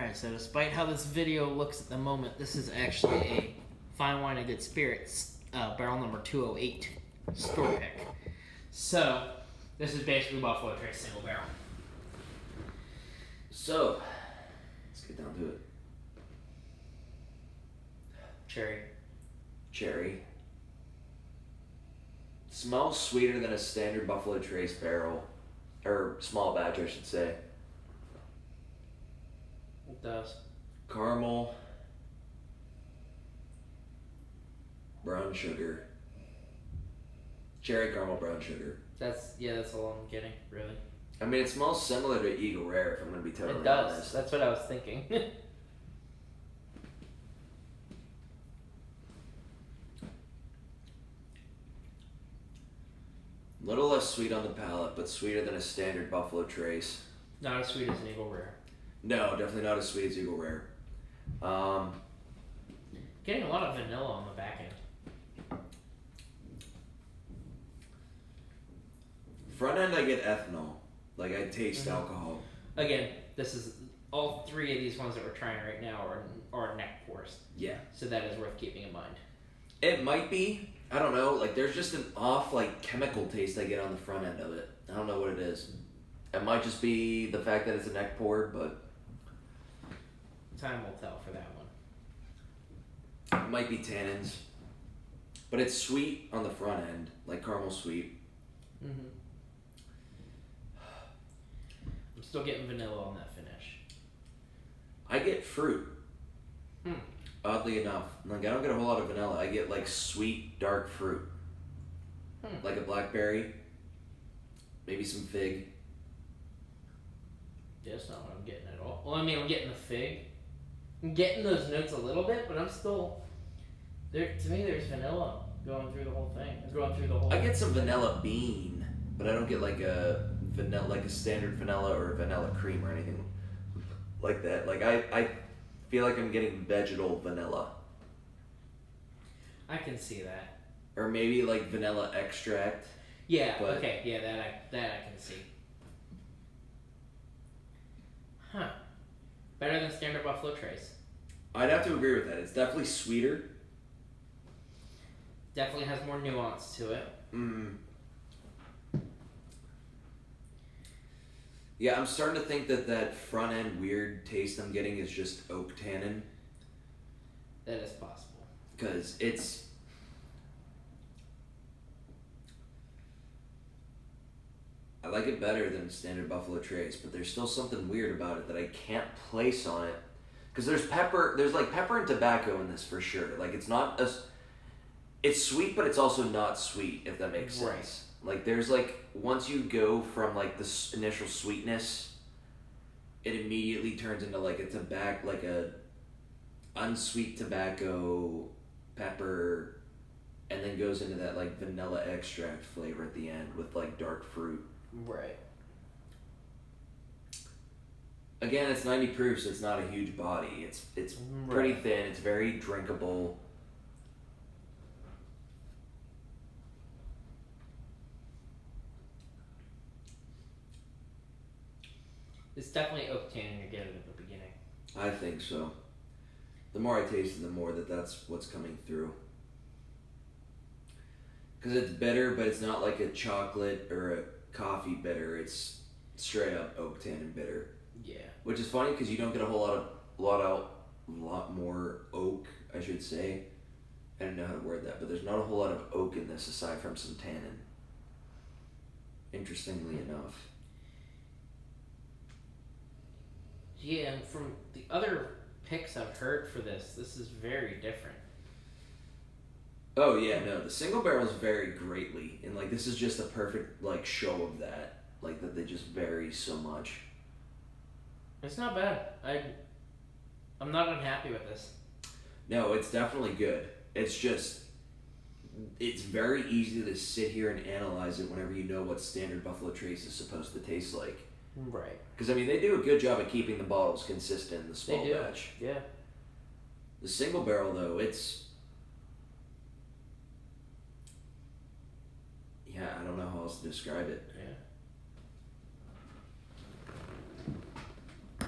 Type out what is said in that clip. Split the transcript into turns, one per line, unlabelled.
Alright, so despite how this video looks at the moment, this is actually a Fine Wine and Good Spirits barrel number 208 store pick. So, this is basically Buffalo Trace single barrel.
So, let's get down to it. Cherry. Smells sweeter than a standard Buffalo Trace barrel. Or small batch, I should say.
It does.
Caramel. Brown sugar. Cherry caramel brown sugar.
That's all I'm getting, really.
I mean, it smells similar to Eagle Rare, if I'm going to be totally honest.
It does. That's what I was thinking.
A little less sweet on the palate, but sweeter than a standard Buffalo Trace.
Not as sweet as an Eagle Rare.
No, definitely not as sweet as Eagle Rare.
Getting a lot of vanilla on the back end.
Front end, I get ethanol. Like, I taste alcohol.
Again, this is all three of these ones that we're trying right now are neck pours.
Yeah.
So that is worth keeping in mind.
It might be. I don't know. Like, there's just an off, like, chemical taste I get on the front end of it. I don't know what it is. It might just be the fact that it's a neck pour, but
time will tell for that one.
It might be tannins. But it's sweet on the front end, like caramel sweet.
Mm-hmm. I'm still getting vanilla on that finish.
I get fruit. Oddly enough. Like, I don't get a whole lot of vanilla. I get, like, sweet, dark fruit. Like a blackberry. Maybe some fig.
Yeah, that's not what I'm getting at all. Well, I mean, I'm getting the fig. I'm getting those notes a little bit, but I'm still... To me, there's vanilla going through the whole thing.
I get some vanilla bean, but I don't get, like a standard vanilla or a vanilla cream or anything like that. Like, I feel like I'm getting vegetal vanilla.
I can see that.
Or maybe, like, vanilla extract.
Yeah, okay. Yeah, that I can see. Huh. Better than standard Buffalo Trace.
I'd have to agree with that. It's definitely sweeter.
Definitely has more nuance to it.
Yeah, I'm starting to think that front end weird taste I'm getting is just oak tannin.
That is possible.
Because it's... I like it better than standard Buffalo Trace, but there's still something weird about it that I can't place on it. Because there's like pepper and tobacco in this for sure. Like, it's not as... It's sweet, but it's also not sweet, if that makes sense.
Right.
Like, there's like, once you go from like this initial sweetness, it immediately turns into like a unsweet tobacco, pepper, and then goes into that like vanilla extract flavor at the end with like dark fruit.
Right.
Again, it's 90 proof, so it's not a huge body. It's pretty thin. It's very drinkable.
It's definitely oak tannin you're getting at the beginning.
I think so. The more I taste it, the more that's what's coming through. Because it's bitter, but it's not like a chocolate or a coffee bitter. It's straight up oak tannin bitter.
Yeah.
Which is funny because you don't get a lot more oak, I should say. I don't know how to word that, but there's not a whole lot of oak in this aside from some tannin. Interestingly enough.
Yeah, and from the other picks I've heard for this is very different.
Oh yeah, no, the single barrels vary greatly, and like this is just a perfect like show of that, like that they just vary so much.
It's not bad. I'm not unhappy with this.
No, it's definitely good. It's just, it's very easy to sit here and analyze it whenever you know what standard Buffalo Trace is supposed to taste like.
Right.
Because I mean, they do a good job of keeping the bottles consistent in the small batch.
Yeah.
The single barrel though, it's... Yeah, I don't know how else to describe it.
Yeah.